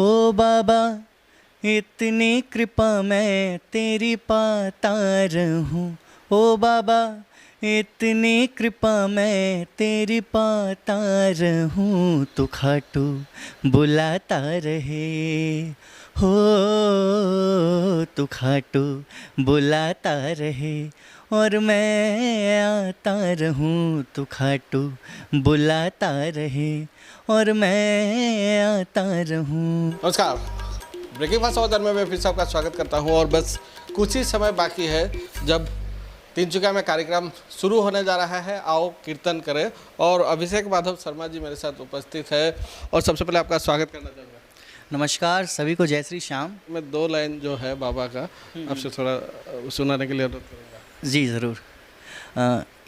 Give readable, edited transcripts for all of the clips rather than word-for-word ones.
हो बाबा इतनी कृपा मैं तेरी पाता रहूं। ओ बाबा इतनी कृपा मैं तेरी पाता रहूं। तू खाटू बुलाता रहे हो, तू खाटू बुलाता रहे और मैं आता रहूं। तू खाटू बुलाता रहे और मैं आता रहूं। नमस्कार, ब्रेकिंग फास्ट समाचार में मैं फिर से आपका स्वागत करता हूं और बस कुछ ही समय बाकी है जब तीनसुकिया में कार्यक्रम शुरू होने जा रहा है। आओ कीर्तन करें और अभिषेक माधव शर्मा जी मेरे साथ उपस्थित है और सबसे पहले आपका स्वागत करना चाहूँगा। नमस्कार सभी को, जय श्री श्याम। मैं दो लाइन जो है बाबा का आपसे थोड़ा सुनाने के लिए अनुरोध करूँगा। जी ज़रूर।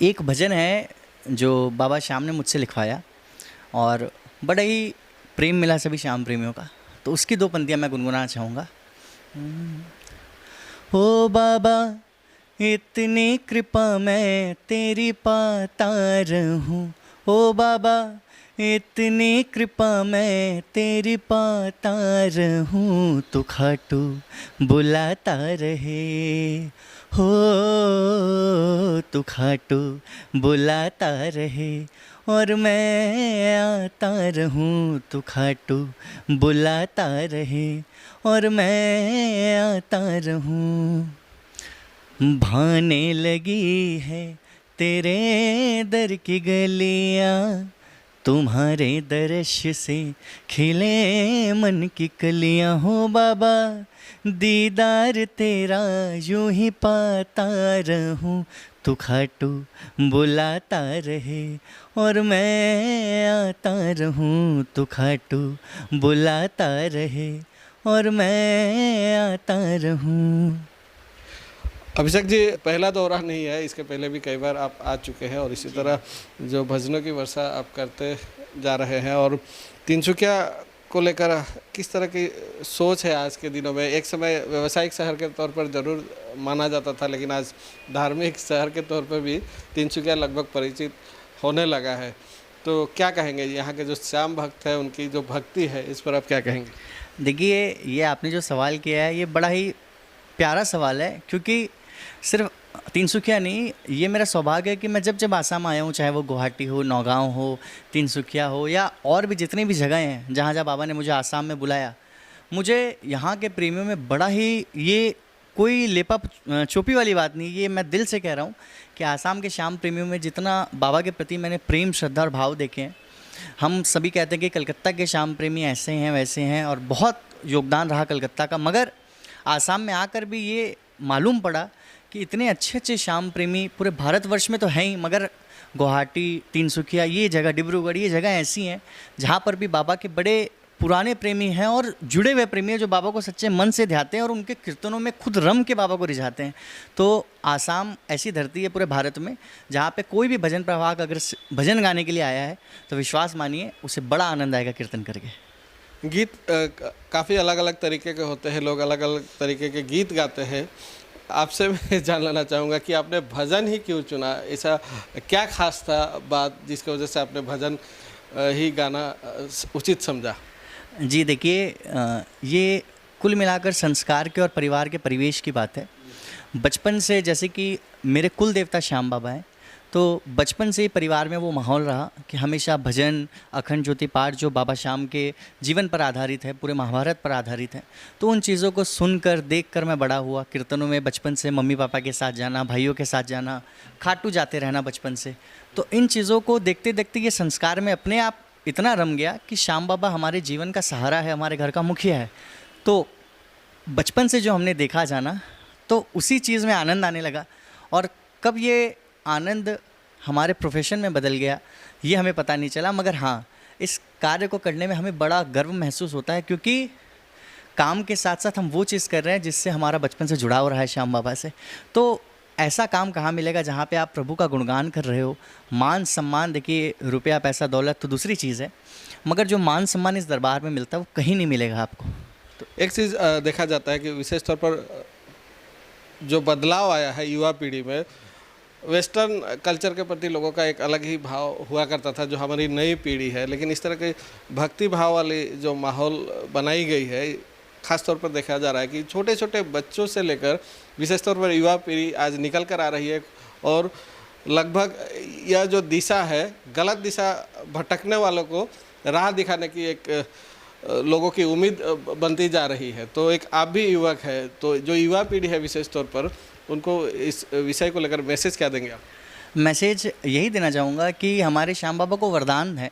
एक भजन है जो बाबा श्याम ने मुझसे लिखवाया और बड़ा ही प्रेम मिला सभी श्याम प्रेमियों का, तो उसकी दो पंक्तियाँ मैं गुनगुनाना चाहूँगा। ओ बाबा इतनी कृपा मैं तेरी पाता रहूं। ओ बाबा इतनी कृपा मैं तेरी पाता रहूं। तू खाटू बुलाता रहे हो, तू खाटू बुलाता रहे और मैं आता रहूं। तू खाटू बुलाता रहे और मैं आता रहूं। भाने लगी है तेरे दर की गलियां, तुम्हारे दर्श से खिले मन की कलियां। हो बाबा दीदार तेरा यूं ही पाता रहूं। तू खाटू बुलाता रहे और मैं आता रहूं। तू खाटू बुलाता रहे और मैं आता रहूं। अभिषेक जी, पहला दौरा नहीं है, इसके पहले भी कई बार आप आ चुके हैं और इसी तरह जो भजनों की वर्षा आप करते जा रहे हैं और तीनसुकिया को लेकर किस तरह की सोच है आज के दिनों में? एक समय व्यावसायिक शहर के तौर पर ज़रूर माना जाता था, लेकिन आज धार्मिक शहर के तौर पर भी तीनसुकिया लगभग परिचित होने लगा है। तो क्या कहेंगे यहाँ के जो श्याम भक्त हैं, उनकी जो भक्ति है, इस पर आप क्या कहेंगे? देखिए, ये आपने जो सवाल किया है ये बड़ा ही प्यारा सवाल है, क्योंकि सिर्फ तीनसुकिया नहीं, ये मेरा सौभाग्य है कि मैं जब जब आसाम आया हूँ, चाहे वो गुवाहाटी हो, नौगांव हो, तीनसुकिया हो या और भी जितनी भी जगह हैं जहाँ जहाँ बाबा ने मुझे आसाम में बुलाया, मुझे यहाँ के प्रेमियों में बड़ा ही, ये कोई लेपा चोपी वाली बात नहीं, ये मैं दिल से कह रहा हूँ कि आसाम के श्याम प्रेमियों में जितना बाबा के प्रति मैंने प्रेम, श्रद्धा और भाव देखे हैं। हम सभी कहते हैं कि कलकत्ता के श्याम प्रेमी ऐसे हैं वैसे हैं और बहुत योगदान रहा कलकत्ता का, मगर आसाम में आकर भी ये मालूम पड़ा कि इतने अच्छे अच्छे श्याम प्रेमी पूरे भारतवर्ष में तो हैं ही, मगर गुवाहाटी, तीनसुकिया, ये जगह, डिब्रूगढ़, ये जगह ऐसी हैं जहाँ पर भी बाबा के बड़े पुराने प्रेमी हैं और जुड़े हुए प्रेमी हैं जो बाबा को सच्चे मन से ध्याते हैं और उनके कीर्तनों में खुद रम के बाबा को रिझाते हैं। तो आसाम ऐसी धरती है पूरे भारत में जहाँ पे कोई भी भजन प्रवाहक अगर भजन गाने के लिए आया है तो विश्वास मानिए उसे बड़ा आनंद आएगा कीर्तन करके। गीत काफ़ी अलग अलग तरीके के होते हैं, लोग अलग अलग तरीके के गीत गाते हैं। आपसे मैं जान लेना चाहूँगा कि आपने भजन ही क्यों चुना? ऐसा क्या खास था बात जिसकी वजह से आपने भजन ही गाना उचित समझा? जी देखिए, ये कुल मिलाकर संस्कार के और परिवार के परिवेश की बात है। बचपन से, जैसे कि मेरे कुल देवता श्याम बाबा हैं, तो बचपन से ही परिवार में वो माहौल रहा कि हमेशा भजन, अखंड ज्योति पाठ जो बाबा श्याम के जीवन पर आधारित है, पूरे महाभारत पर आधारित है, तो उन चीज़ों को सुनकर, देखकर मैं बड़ा हुआ। कीर्तनों में बचपन से मम्मी पापा के साथ जाना, भाइयों के साथ जाना, खाटू जाते रहना बचपन से। तो इन चीज़ों को देखते देखते ये संस्कार में अपने आप इतना रम गया कि श्याम बाबा हमारे जीवन का सहारा है, हमारे घर का मुखिया है। तो बचपन से जो हमने देखा जाना, तो उसी चीज़ में आनंद आने लगा और कब ये आनंद हमारे प्रोफेशन में बदल गया ये हमें पता नहीं चला, मगर हाँ, इस कार्य को करने में हमें बड़ा गर्व महसूस होता है, क्योंकि काम के साथ साथ हम वो चीज़ कर रहे हैं जिससे हमारा बचपन से जुड़ाव रहा है श्याम बाबा से। तो ऐसा काम कहाँ मिलेगा जहाँ पे आप प्रभु का गुणगान कर रहे हो। मान सम्मान, देखिए रुपया पैसा दौलत तो दूसरी चीज़ है, मगर जो मान सम्मान इस दरबार में मिलता है वो कहीं नहीं मिलेगा आपको। तो एक चीज़ देखा जाता है कि विशेष तौर पर जो बदलाव आया है युवा पीढ़ी में, वेस्टर्न कल्चर के प्रति लोगों का एक अलग ही भाव हुआ करता था जो हमारी नई पीढ़ी है, लेकिन इस तरह के भक्ति भाव वाली जो माहौल बनाई गई है, ख़ास तौर पर देखा जा रहा है कि छोटे छोटे बच्चों से लेकर विशेष तौर पर युवा पीढ़ी आज निकल कर आ रही है और लगभग यह जो दिशा है, गलत दिशा भटकने वालों को राह दिखाने की एक लोगों की उम्मीद बनती जा रही है। तो एक आप भी युवक है, तो जो युवा पीढ़ी है विशेष तौर पर, उनको इस विषय को लेकर मैसेज क्या देंगे आप? मैसेज यही देना चाहूँगा कि हमारे श्याम बाबा को वरदान है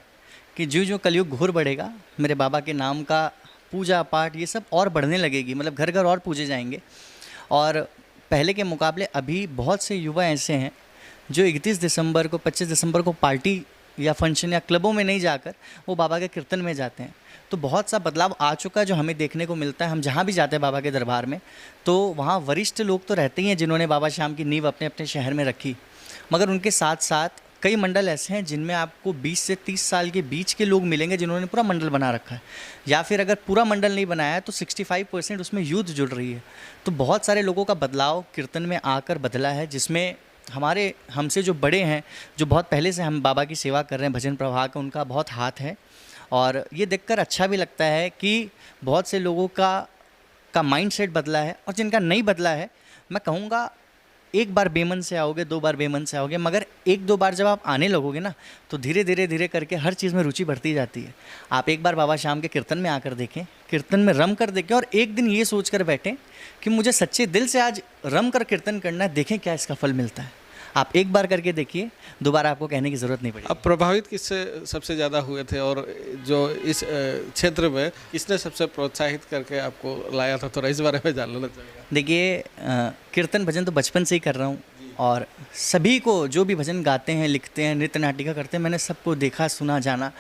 कि जो जो कलयुग घोर बढ़ेगा, मेरे बाबा के नाम का पूजा पाठ ये सब और बढ़ने लगेगी, मतलब घर घर और पूजे जाएंगे। और पहले के मुकाबले अभी बहुत से युवा ऐसे हैं जो 31 दिसंबर को 25 दिसंबर को पार्टी या फंक्शन या क्लबों में नहीं जाकर वो बाबा के कीर्तन में जाते हैं। तो बहुत सा बदलाव आ चुका है जो हमें देखने को मिलता है। हम जहाँ भी जाते हैं बाबा के दरबार में, तो वहाँ वरिष्ठ लोग तो रहते ही हैं जिन्होंने बाबा श्याम की नींव अपने अपने शहर में रखी, मगर उनके साथ साथ कई मंडल ऐसे हैं जिनमें आपको 20 से 30 साल के बीच के लोग मिलेंगे जिन्होंने पूरा मंडल बना रखा है, या फिर अगर पूरा मंडल नहीं बनाया है तो 65% उसमें यूथ जुड़ रही है। तो बहुत सारे लोगों का बदलाव कीर्तन में आकर बदला है, जिसमें हमारे हमसे जो बड़े हैं, जो बहुत पहले से हम बाबा की सेवा कर रहे हैं भजन प्रवाह का, उनका बहुत हाथ है। और ये देखकर अच्छा भी लगता है कि बहुत से लोगों का माइंडसेट बदला है, और जिनका नहीं बदला है, मैं कहूँगा एक बार बेमन से आओगे, 2 बार बेमन से आओगे, मगर 1-2 बार जब आप आने लगोगे ना, तो धीरे धीरे धीरे करके हर चीज़ में रुचि बढ़ती जाती है। आप एक बार बाबा श्याम के कीर्तन में आकर देखें, कीर्तन में रम कर देखें, और एक दिन ये सोच कर बैठें कि मुझे सच्चे दिल से आज रम कर कीर्तन करना है, देखें क्या इसका फल मिलता है। आप एक बार करके देखिए, दोबारा आपको कहने की ज़रूरत नहीं पड़ेगी। आप प्रभावित किससे सबसे ज़्यादा हुए थे, और जो इस क्षेत्र में किसने सबसे प्रोत्साहित करके आपको लाया था, थोड़ा इस बारे में जान लेना चाहिए। देखिए, कीर्तन भजन तो बचपन से ही कर रहा हूँ, और सभी को जो भी भजन गाते हैं, लिखते हैं, नृत्य नाटिका करते हैं, मैंने सबको देखा, सुना, जाना।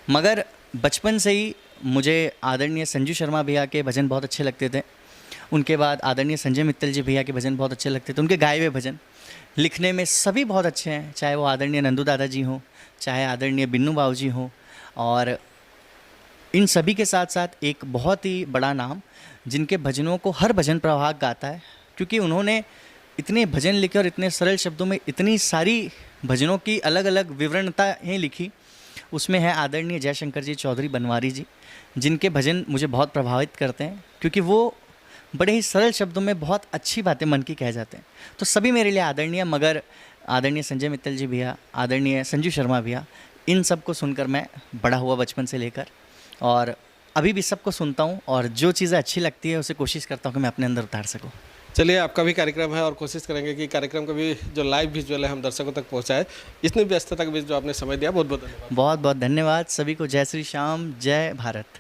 मगर बचपन से ही मुझे आदरणीय संजू शर्मा भैया के भजन बहुत अच्छे लगते थे। उनके बाद आदरणीय संजय मित्तल जी भैया के भजन बहुत अच्छे लगते थे। उनके गाए हुए भजन लिखने में सभी बहुत अच्छे हैं, चाहे वो आदरणीय नंदू दादा जी हों, चाहे आदरणीय बिन्नू बाबू जी हों। और इन सभी के साथ साथ एक बहुत ही बड़ा नाम, जिनके भजनों को हर भजन प्रवाह गाता है, क्योंकि उन्होंने इतने भजन लिखे और इतने सरल शब्दों में इतनी सारी भजनों की अलग अलग विवरणताएँ लिखी। उसमें है आदरणीय जयशंकर जी चौधरी बनवारी जी, जिनके भजन मुझे बहुत प्रभावित करते हैं, क्योंकि वो बड़े ही सरल शब्दों में बहुत अच्छी बातें मन की कह जाते हैं। तो सभी मेरे लिए आदरणीय, मगर आदरणीय संजय मित्तल जी भैया, आदरणीय संजू शर्मा भैया, इन सब को सुनकर मैं बड़ा हुआ बचपन से लेकर, और अभी भी सबको सुनता हूँ, और जो चीज़ें अच्छी लगती है उसे कोशिश करता हूँ कि मैं अपने अंदर उतार सकूँ। चलिए, आपका भी कार्यक्रम है और कोशिश करेंगे कि कार्यक्रम का भी जो लाइव विजुअल है हम दर्शकों तक पहुँचाए। इतनी व्यस्तता के बीच जो आपने समय दिया, बहुत बहुत धन्यवाद। बहुत बहुत धन्यवाद सभी को। जय श्री श्याम, जय भारत।